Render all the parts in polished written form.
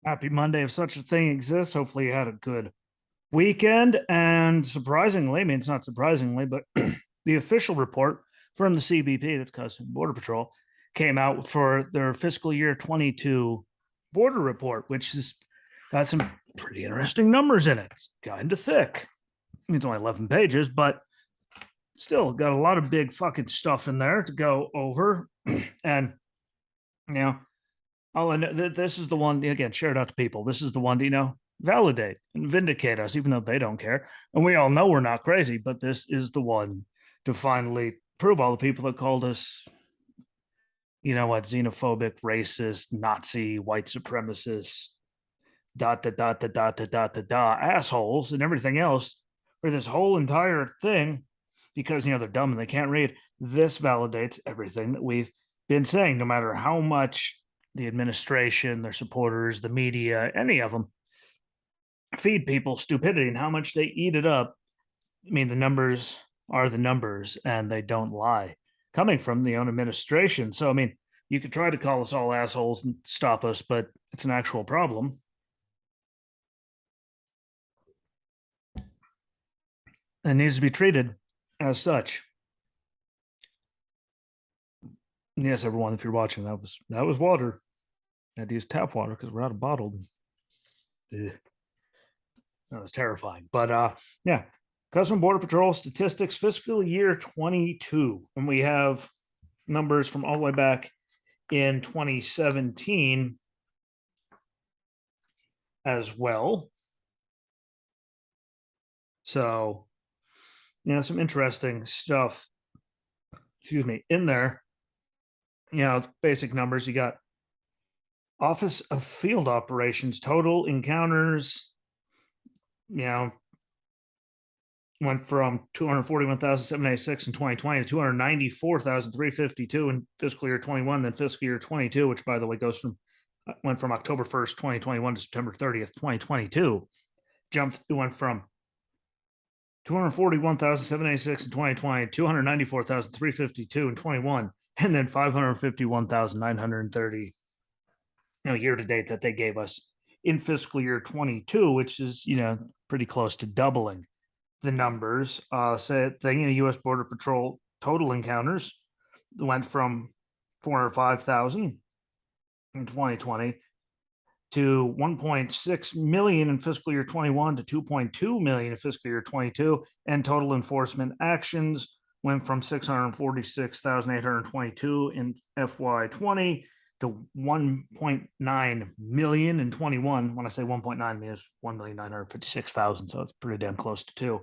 Happy Monday if such a thing exists. Hopefully, you had a good weekend. And surprisingly, I mean, it's not surprisingly, but the official report from the CBP, that's Customs and Border Patrol, came out for their fiscal year 22 border report, which has got some pretty interesting numbers in it. It's kind of thick. I mean, it's only 11 pages, but still got a lot of big fucking stuff in there to go over. And, you know, oh, and this is the one, again, share it out to people. This is the one to, validate and vindicate us, even though they don't care. And we all know we're not crazy, but this is the one to finally prove all the people that called us, xenophobic, racist, Nazi, white supremacist, assholes and everything else for this whole entire thing because, they're dumb and they can't read. This validates everything that we've been saying, no matter how much the administration, their supporters, the media, any of them feed people stupidity and how much they eat it up. I mean, the numbers are the numbers and they don't lie coming from the own administration. So, I mean, you could try to call us all assholes and stop us, but it's an actual problem. And needs to be treated as such. Yes, everyone, if you're watching, that was water. I had to use tap water because we're out of bottled. Ugh. That was terrifying. But yeah, Customs Border Patrol statistics fiscal year 22. And we have numbers from all the way back in 2017 as well. So, some interesting stuff, in there. Basic numbers. You got Office of Field Operations, total encounters, went from 241,786 in 2020 to 294,352 in fiscal year 21. Then fiscal year 22, which by the way went from October 1st, 2021 to September 30th, 2022, went from 241,786 in 2020, 294,352 in 21, and then 551,930 year to date that they gave us in fiscal year 22, which is pretty close to doubling the numbers. U.S. Border Patrol total encounters went from 405,000 in 2020 to 1.6 million in fiscal year 21 to 2.2 million in fiscal year 22, and total enforcement actions went from 646,822 in FY20 to 1.9 million in 21. When I say 1.9 million, it's 1,956,000, so it's pretty damn close to 2,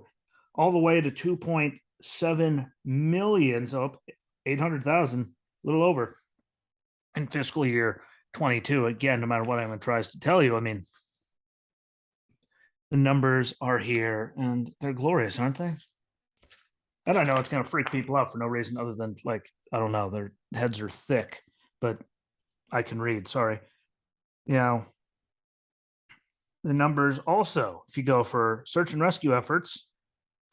all the way to 2.7 million, so up 800,000, a little over, in fiscal year 22. Again, no matter what anyone tries to tell you, I mean, the numbers are here and they're glorious, aren't they? And I know it's going to freak people out for no reason other than, like, I don't know, their heads are thick, but I can read. Sorry. The numbers also, if you go for search and rescue efforts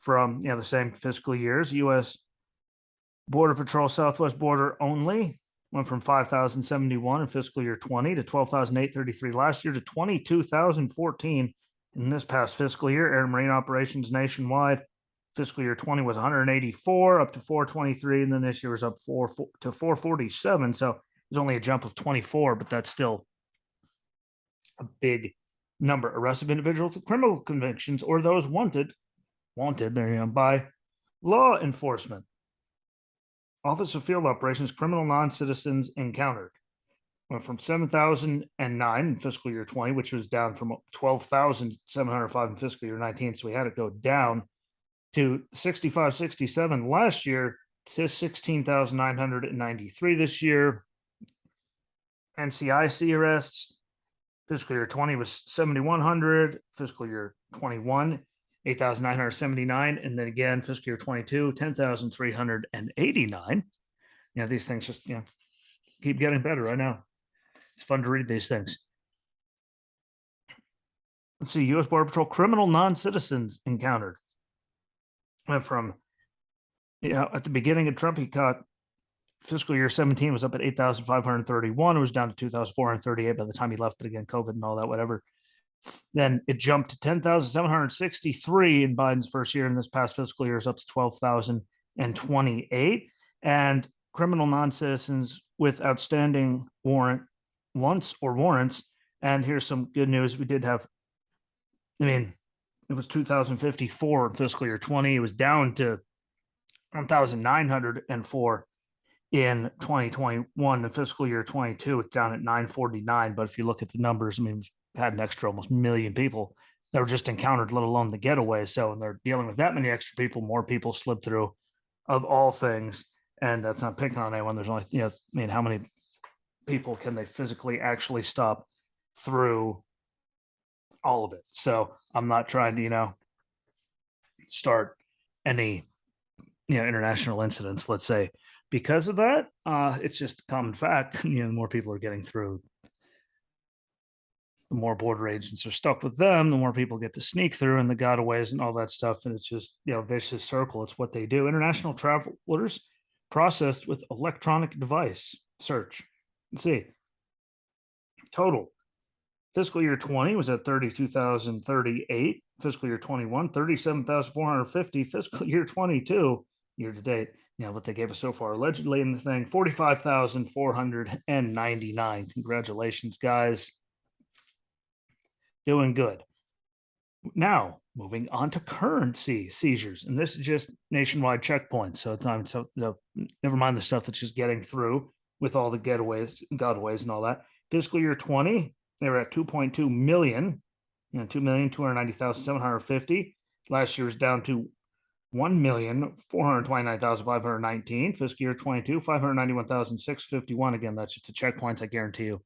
from the same fiscal years, U.S. Border Patrol Southwest Border only went from 5,071 in fiscal year 20 to 12,833 last year to 22,014 in this past fiscal year. Air and Marine operations nationwide, fiscal year 20 was 184 up to 423, and then this year was up to 447. So there's only a jump of 24, but that's still a big number. Arrests of individuals with criminal convictions or those wanted by law enforcement. Office of Field Operations, criminal non-citizens encountered went from 7,009 in fiscal year 20, which was down from 12,705 in fiscal year 19. So we had it go down to 6,567 last year to 16,993 this year. NCIC arrests, fiscal year 20 was 7,100, fiscal year 21, 8,979, and then again, fiscal year 22, 10,389. These things just keep getting better right now. It's fun to read these things. Let's see, U.S. Border Patrol criminal non-citizens encountered went from, at the beginning of Trump, he caught fiscal year 17 was up at 8,531. It was down to 2,438 by the time he left, but again, COVID and all that, whatever. Then it jumped to 10,763 in Biden's first year, and this past fiscal year is up to 12,028. And criminal non-citizens with outstanding warrants. And here's some good news. We did have, it was 2,054 in fiscal year 20. It was down to 1,904 in 2021. The fiscal year 22, it's down at 949. But if you look at the numbers, we've had an extra almost million people that were just encountered, let alone the getaway. So when they're dealing with that many extra people, more people slip through, of all things. And that's not picking on anyone. There's only, how many people can they physically actually stop through all of it? So I'm not trying to, start any, international incidents, let's say, because of that. It's just a common fact. The more people are getting through, the more border agents are stuck with them, the more people get to sneak through, and the gotaways and all that stuff. And it's just, vicious circle. It's what they do. International travelers processed with electronic device search. Let's see. Total. Fiscal year 20 was at 32,038. Fiscal year 21, 37,450. Fiscal year 22, year to date, what they gave us so far allegedly in the thing, 45,499. Congratulations, guys. Doing good. Now, moving on to currency seizures, and this is just nationwide checkpoints. So it's not, never mind the stuff that's just getting through with all the gotaways and all that. Fiscal year 20, they were at 2.2 million, 2,290,750. Last year was down to 1,429,519. Fiscal year 22, 591,651. Again, that's just the checkpoints. I guarantee you,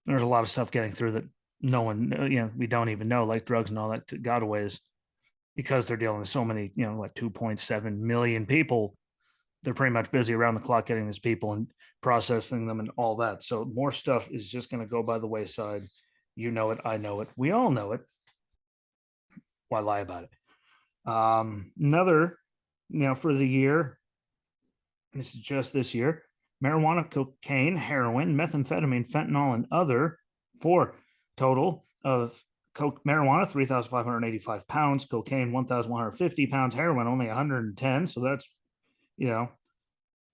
there's a lot of stuff getting through that no one, we don't even know, like drugs and all that gotaways, because they're dealing with so many, like 2.7 million people. They're pretty much busy around the clock getting these people and processing them and all that. So more stuff is just going to go by the wayside. You know it. I know it. We all know it. Why lie about it? Another, for the year, this is just this year, marijuana, cocaine, heroin, methamphetamine, fentanyl, and other, for total of marijuana, 3,585 pounds, cocaine, 1,150 pounds, heroin, only 110. So that's, at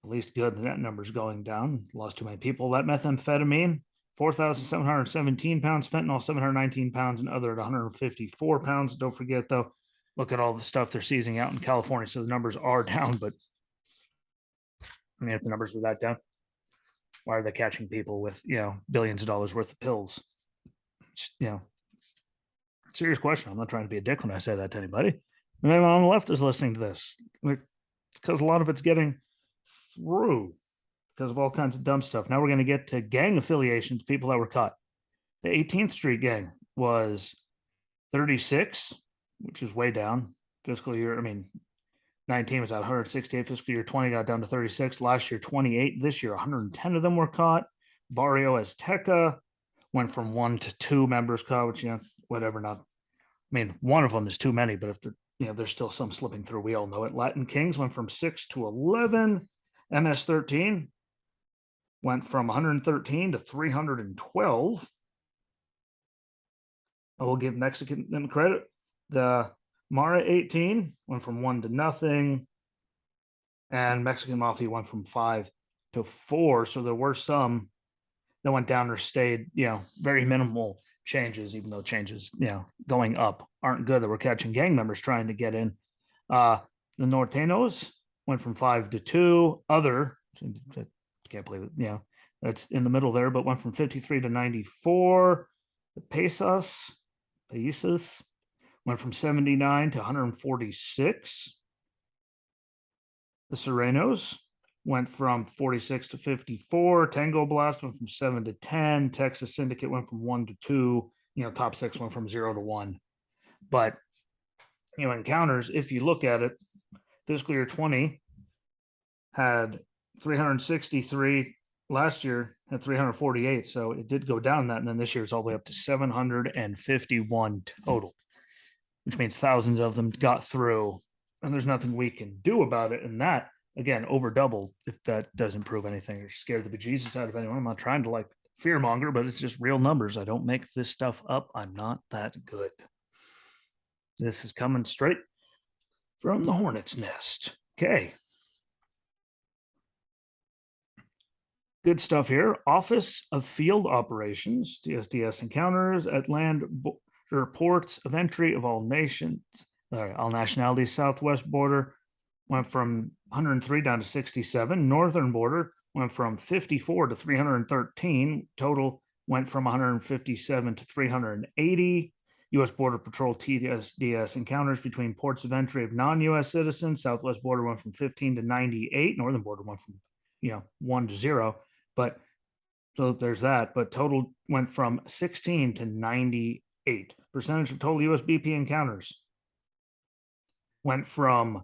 least good that number's going down. Lost too many people. That methamphetamine, 4,717 pounds, fentanyl, 719 pounds, and other at 154 pounds. Don't forget, though, look at all the stuff they're seizing out in California. So the numbers are down, but if the numbers were that down, why are they catching people with, billions of dollars worth of pills? Serious question. I'm not trying to be a dick when I say that to anybody. And anyone on the left is listening to this. It's because a lot of it's getting through because of all kinds of dumb stuff. Now we're going to get to gang affiliations, people that were caught. The 18th Street gang was 36, which is way down. Fiscal year, 19 was at 168. Fiscal year 20 got down to 36. Last year, 28. This year, 110 of them were caught. Barrio Azteca went from 1 to 2 members caught, which, whatever, not. One of them is too many, but if there's still some slipping through, we all know it. Latin Kings went from 6 to 11. MS-13 went from 113 to 312. I will give Mexican them credit. The Mara 18 went from 1 to nothing. And Mexican Mafia went from 5 to 4. So there were some that went down or stayed, very minimal changes, even though changes, going up aren't good, that we're catching gang members trying to get in. The Norteños went from 5 to 2. Other, I can't believe it, that's in the middle there, but went from 53 to 94. The Paisas went from 79 to 146. The Serenos went from 46 to 54. Tango Blast went from 7 to 10. Texas Syndicate went from 1 to 2. Top 6 went from 0 to 1. But, encounters, if you look at it, fiscal year 20 had 363. Last year had 348. So it did go down that. And then this year it's all the way up to 751 total, which means thousands of them got through. And there's nothing we can do about it. And that again, over double if that doesn't prove anything or scare the bejesus out of anyone. I'm not trying to like fear monger, but it's just real numbers. I don't make this stuff up. I'm not that good. This is coming straight from the hornet's nest. Okay. Good stuff here. Office of Field Operations, TSDS encounters at land ports of entry of all nations, all nationalities, southwest border went from 103 down to 67. Northern border went from 54 to 313. Total went from 157 to 380. U.S. Border Patrol TSDS encounters between ports of entry of non-U.S. citizens. Southwest border went from 15 to 98. Northern border went from 1 to 0. But so there's that. But total went from 16 to 98. Percentage of total U.S. BP encounters went from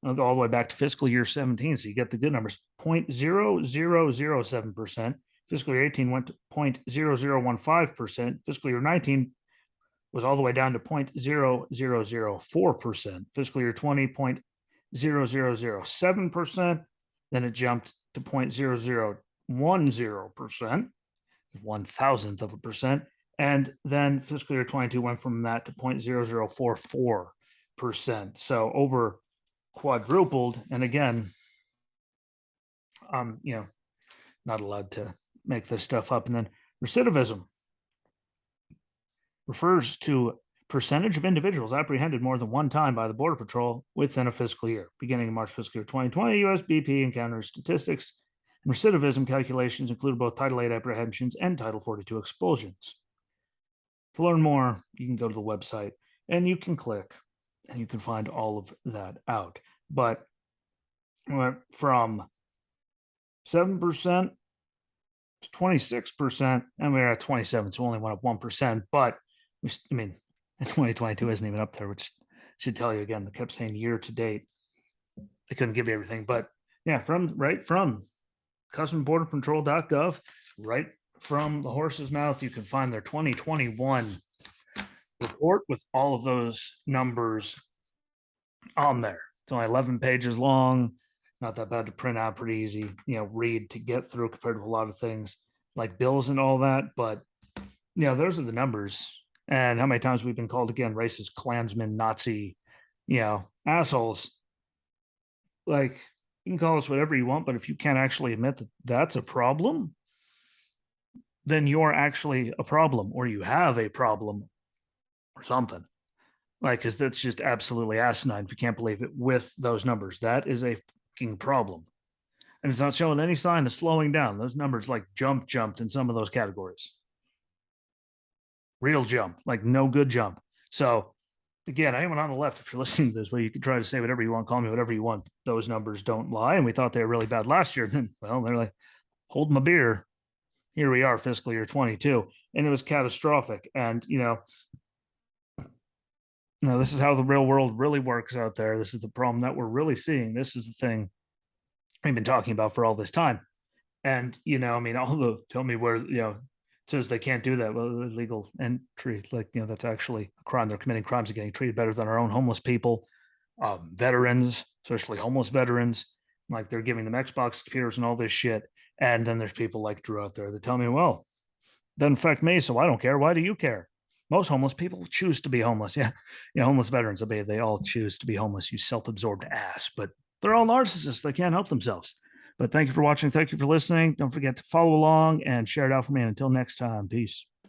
all the way back to fiscal year 17. So you get the good numbers. 0.0007%. Fiscal year 18 went to 0.0015%. Fiscal year 19 was all the way down to 0.0004%. Fiscal year 20, 0.0007%. Then it jumped to 0.0010%, 1,000th of a percent. And then fiscal year 22 went from that to 0.0044%. So over quadrupled. And again, not allowed to make this stuff up. And then recidivism refers to percentage of individuals apprehended more than one time by the Border Patrol within a fiscal year. Beginning in March fiscal year 2020, U.S. BP encounters statistics and recidivism calculations include both Title 8 apprehensions and Title 42 expulsions. To learn more, you can go to the website and you can click and you can find all of that out. But went from 7% to 26%, and we're at 27, so only went up 1%. But I mean, 2022 isn't even up there, which should tell you again. They kept saying year to date. They couldn't give you everything, but yeah, from CustomBorderPatrol.gov, right from the horse's mouth, you can find their 2021 report with all of those numbers on there. It's only 11 pages long, not that bad to print out, pretty easy, read to get through compared to a lot of things like bills and all that. But those are the numbers. And how many times we've been called again racist, Klansmen, Nazi, assholes. Like, you can call us whatever you want, but if you can't actually admit that that's a problem, then you're actually a problem, or you have a problem or something. Like, because that's just absolutely asinine if you can't believe it with those numbers. That is a fucking problem. And it's not showing any sign of slowing down. Those numbers like jumped in some of those categories. Real jump, like no good jump. So again, anyone on the left, if you're listening to this, well, you can try to say whatever you want, call me whatever you want. Those numbers don't lie. And we thought they were really bad last year. Then, well, they're like, hold my beer. Here we are, fiscal year 22. And it was catastrophic. And, this is how the real world really works out there. This is the problem that we're really seeing. This is the thing we've been talking about for all this time. And, although tell me where, says they can't do that. Well, illegal entry, that's actually a crime. They're committing crimes and getting treated better than our own homeless people, veterans, especially homeless veterans. Like, they're giving them Xbox computers and all this shit. And then there's people like Drew out there that tell me, well, it doesn't affect me, so I don't care. Why do you care? Most homeless people choose to be homeless. Yeah. Homeless veterans, they all choose to be homeless, you self-absorbed ass. But they're all narcissists. They can't help themselves. But thank you for watching. Thank you for listening. Don't forget to follow along and share it out for me. And until next time, peace.